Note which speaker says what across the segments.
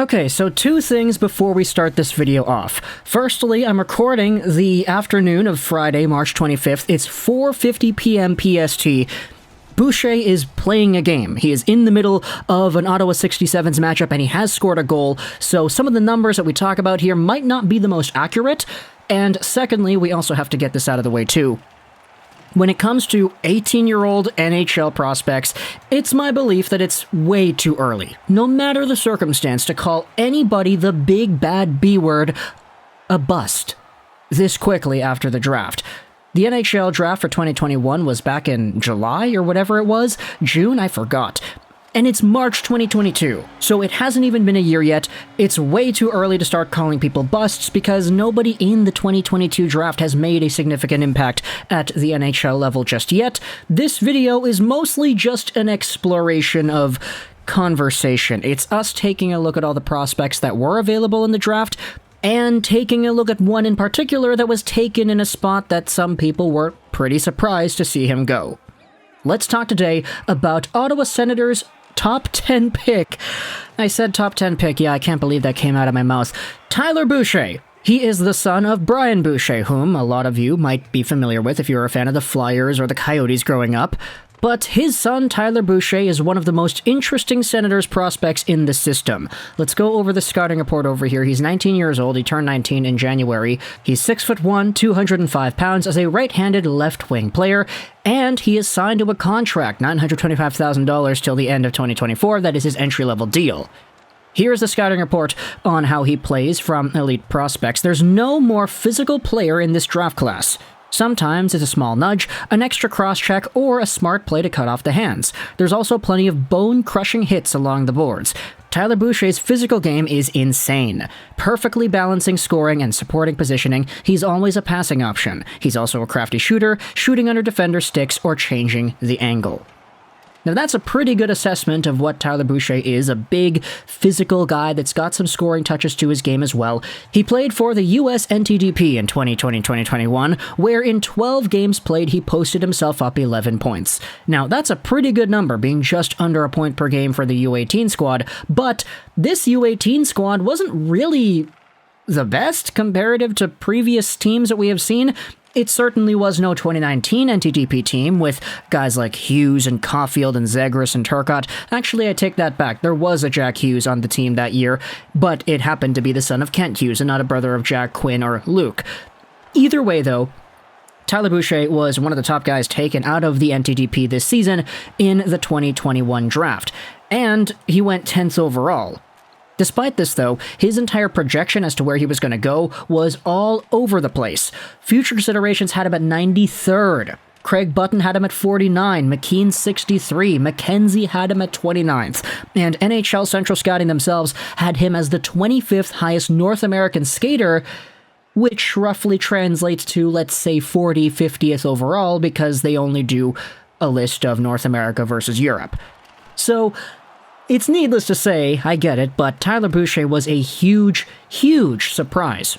Speaker 1: Okay, so two things before we start this video off. Firstly, I'm recording the afternoon of Friday, March 25th. It's 4:50 p.m. PST. Boucher is playing a game. He is in the middle of an Ottawa 67s matchup, and he has scored a goal, so some of the numbers that we talk about here might not be the most accurate. And secondly, we also have to get this out of the way too. When it comes to 18-year-old NHL prospects, it's my belief that it's way too early, no matter the circumstance, to call anybody the big bad B word a bust this quickly after the draft. The NHL Draft for 2021 was back in July or whatever it was, June, I forgot. And it's March 2022, so it hasn't even been a year yet. It's way too early to start calling people busts because nobody in the 2022 draft has made a significant impact at the NHL level just yet. This video is mostly just an exploration of conversation. It's us taking a look at all the prospects that were available in the draft and taking a look at one in particular that was taken in a spot that some people were pretty surprised to see him go. Let's talk today about Ottawa Senators' top 10 pick. I said top 10 pick, yeah, I can't believe that came out of my mouth. Tyler Boucher. He is the son of Brian Boucher, whom a lot of you might be familiar with if you're a fan of the Flyers or the Coyotes growing up. But his son, Tyler Boucher, is one of the most interesting Senators prospects in the system. Let's go over the scouting report over here. He's 19 years old. He turned 19 in January. He's 6'1", 205 pounds as a right-handed left-wing player, and he is signed to a contract, $925,000 till the end of 2024. That is his entry-level deal. Here's the scouting report on how he plays from Elite Prospects. There's no more physical player in this draft class. Sometimes it's a small nudge, an extra cross-check, or a smart play to cut off the hands. There's also plenty of bone-crushing hits along the boards. Tyler Boucher's physical game is insane. Perfectly balancing scoring and supporting positioning, he's always a passing option. He's also a crafty shooter, shooting under defender sticks or changing the angle. Now that's a pretty good assessment of what Tyler Boucher is, a big, physical guy that's got some scoring touches to his game as well. He played for the US NTDP in 2020-2021, where in 12 games played he posted himself up 11 points. Now that's a pretty good number, being just under a point per game for the U18 squad, but this U18 squad wasn't really the best comparative to previous teams that we have seen. It certainly was no 2019 NTDP team with guys like Hughes and Caulfield and Zegras and Turcotte. Actually, I take that back. There was a Jack Hughes on the team that year, but it happened to be the son of Kent Hughes and not a brother of Jack Quinn or Luke. Either way, though, Tyler Boucher was one of the top guys taken out of the NTDP this season in the 2021 draft, and he went 10th overall. Despite this, though, his entire projection as to where he was going to go was all over the place. Future considerations had him at 93rd. Craig Button had him at 49, McKean 63, McKenzie had him at 29th, and NHL Central Scouting themselves had him as the 25th highest North American skater, which roughly translates to, let's say, 50th overall, because they only do a list of North America versus Europe. So it's needless to say, I get it, but Tyler Boucher was a huge, huge surprise.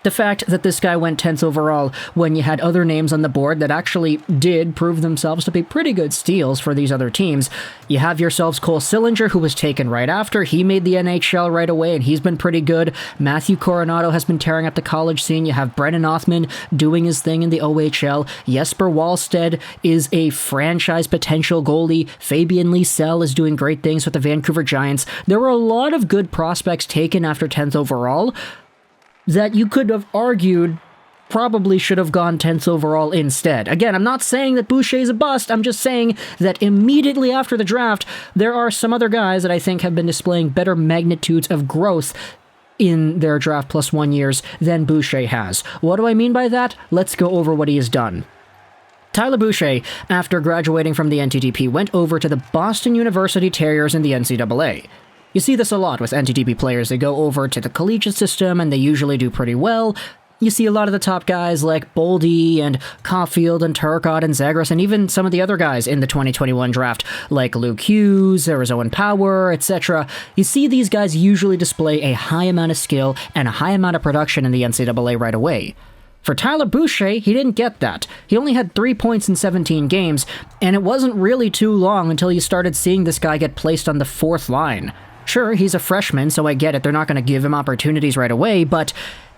Speaker 1: The fact that this guy went 10th overall when you had other names on the board that actually did prove themselves to be pretty good steals for these other teams. You have yourselves Cole Sillinger, who was taken right after. He made the NHL right away, and he's been pretty good. Matthew Coronato has been tearing up the college scene. You have Brennan Othman doing his thing in the OHL. Jesper Wallstedt is a franchise potential goalie. Fabian Lysell is doing great things with the Vancouver Giants. There were a lot of good prospects taken after 10th overall that you could have argued probably should have gone 10th overall instead. Again, I'm not saying that Boucher's a bust, I'm just saying that immediately after the draft, there are some other guys that I think have been displaying better magnitudes of growth in their draft plus 1 years than Boucher has. What do I mean by that? Let's go over what he has done. Tyler Boucher, after graduating from the NTDP, went over to the Boston University Terriers in the NCAA. You see this a lot with NTDP players. They go over to the collegiate system and they usually do pretty well. You see a lot of the top guys like Boldy and Caulfield and Turcotte and Zegras and even some of the other guys in the 2021 draft like Luke Hughes, there was Owen Power, etc. You see these guys usually display a high amount of skill and a high amount of production in the NCAA right away. For Tyler Boucher, he didn't get that. He only had 3 points in 17 games, and it wasn't really too long until you started seeing this guy get placed on the fourth line. Sure, he's a freshman, so I get it, they're not going to give him opportunities right away, but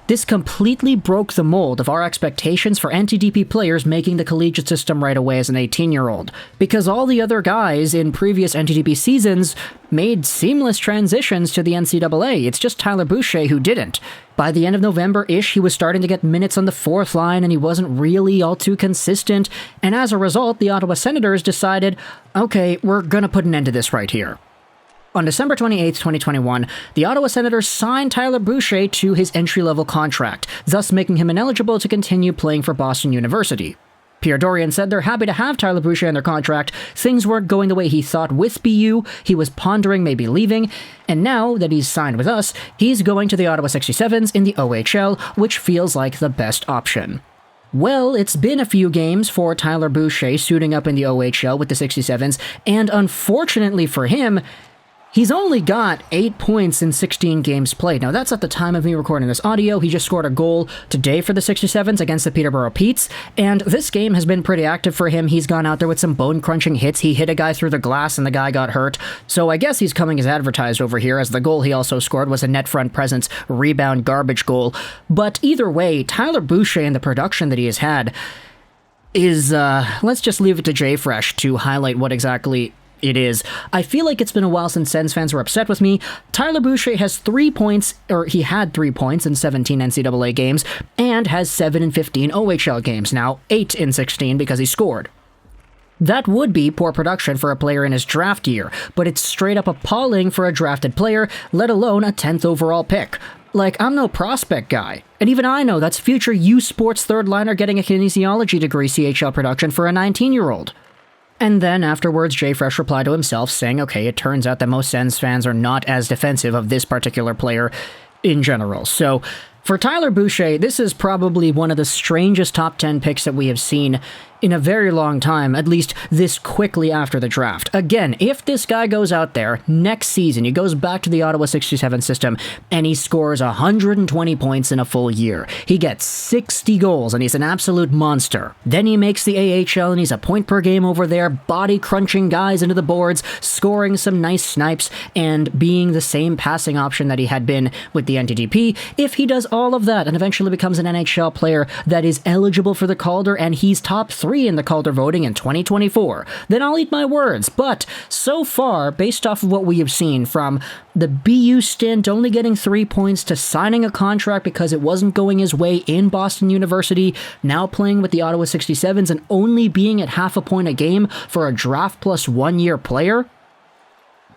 Speaker 1: this completely broke the mold of our expectations for NTDP players making the collegiate system right away as an 18-year-old, because all the other guys in previous NTDP seasons made seamless transitions to the NCAA. It's just Tyler Boucher who didn't. By the end of November-ish, he was starting to get minutes on the fourth line, and he wasn't really all too consistent, and as a result, the Ottawa Senators decided, okay, we're gonna put an end to this right here. On December 28, 2021, the Ottawa Senators signed Tyler Boucher to his entry-level contract, thus making him ineligible to continue playing for Boston University. Pierre Dorion said they're happy to have Tyler Boucher in their contract. Things weren't going the way he thought with BU, he was pondering maybe leaving, and now that he's signed with us, he's going to the Ottawa 67s in the OHL, which feels like the best option. Well, it's been a few games for Tyler Boucher suiting up in the OHL with the 67s, and unfortunately for him, he's only got 8 points in 16 games played. Now, that's at the time of me recording this audio. He just scored a goal today for the 67s against the Peterborough Petes, and this game has been pretty active for him. He's gone out there with some bone-crunching hits. He hit a guy through the glass, and the guy got hurt. So I guess he's coming as advertised over here, as the goal he also scored was a net front presence rebound garbage goal. But either way, Tyler Boucher and the production that he has had is, let's just leave it to JFresh to highlight what exactly it is. I feel like it's been a while since Sens fans were upset with me. Tyler Boucher has 3 points, or he had 3 points in 17 NCAA games, and has 7 in 15 OHL games, now 8 in 16 because he scored. That would be poor production for a player in his draft year, but it's straight up appalling for a drafted player, let alone a 10th overall pick. Like, I'm no prospect guy, and even I know that's future U Sports third liner getting a kinesiology degree CHL production for a 19-year-old. And then afterwards, JFresh replied to himself saying, okay, it turns out that most Sens fans are not as defensive of this particular player in general. So for Tyler Boucher, this is probably one of the strangest top 10 picks that we have seen in a very long time, at least this quickly after the draft. Again, if this guy goes out there next season, he goes back to the Ottawa 67 system, and he scores 120 points in a full year. He gets 60 goals, and he's an absolute monster. Then he makes the AHL, and he's a point per game over there, body-crunching guys into the boards, scoring some nice snipes, and being the same passing option that he had been with the NTDP. If he does all of that and eventually becomes an NHL player that is eligible for the Calder, and he's top 3 in the Calder voting in 2024, then I'll eat my words. But so far, based off of what we have seen from the BU stint, only getting 3 points, to signing a contract because it wasn't going his way in Boston University, now playing with the Ottawa 67s and only being at half a point a game for a draft plus 1 year player,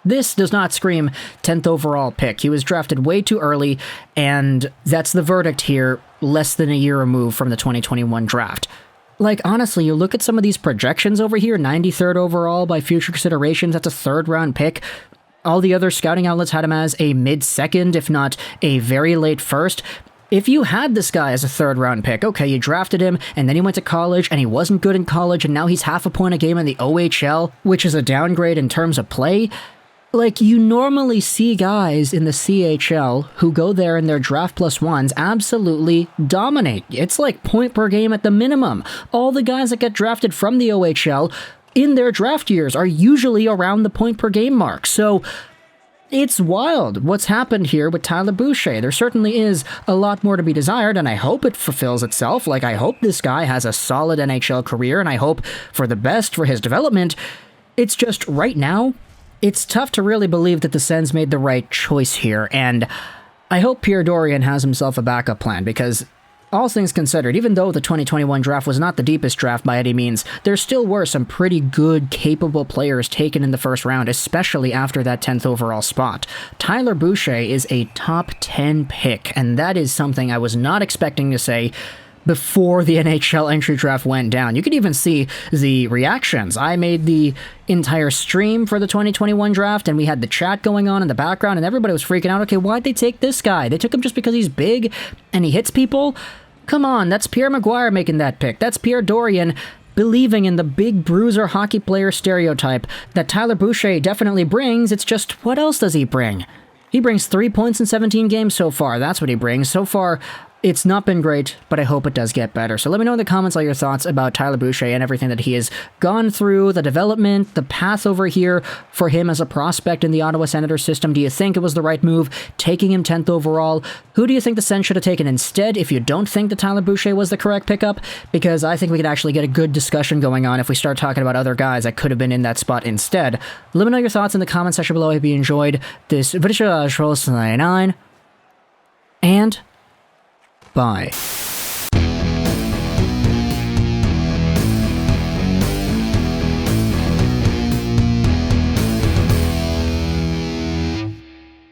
Speaker 1: this does not scream 10th overall pick. He was drafted way too early, and that's the verdict here, less than a year removed from the 2021 draft. Like, honestly, you look at some of these projections over here, 93rd overall by future considerations, that's a third-round pick. All the other scouting outlets had him as a mid-second, if not a very late first. If you had this guy as a third-round pick, okay, you drafted him, and then he went to college, and he wasn't good in college, and now he's half a point a game in the OHL, which is a downgrade in terms of play. Like, you normally see guys in the CHL who go there in their draft plus ones absolutely dominate. It's like point per game at the minimum. All the guys that get drafted from the OHL in their draft years are usually around the point per game mark. So it's wild what's happened here with Tyler Boucher. There certainly is a lot more to be desired, and I hope it fulfills itself. Like, I hope this guy has a solid NHL career, and I hope for the best for his development. It's just right now, it's tough to really believe that the Sens made the right choice here, and I hope Pierre Dorion has himself a backup plan, because all things considered, even though the 2021 draft was not the deepest draft by any means, there still were some pretty good, capable players taken in the first round, especially after that 10th overall spot. Tyler Boucher is a top 10 pick, and that is something I was not expecting to say before the NHL Entry Draft went down. You could even see the reactions. I made the entire stream for the 2021 draft, and we had the chat going on in the background, and everybody was freaking out. Okay, why'd they take this guy? They took him just because he's big and he hits people? Come on, that's Pierre Maguire making that pick. That's Pierre Dorion believing in the big bruiser hockey player stereotype that Tyler Boucher definitely brings. It's just, what else does he bring? He brings 3 points in 17 games so far. That's what he brings. So far, It's not been great, but I hope it does get better. So let me know in the comments all your thoughts about Tyler Boucher and everything that he has gone through, the development, the path over here for him as a prospect in the Ottawa Senators system. Do you think it was the right move, taking him 10th overall? Who do you think the Sens should have taken instead if you don't think that Tyler Boucher was the correct pickup? Because I think we could actually get a good discussion going on if we start talking about other guys that could have been in that spot instead. Let me know your thoughts in the comment section below if you enjoyed this video. And bye.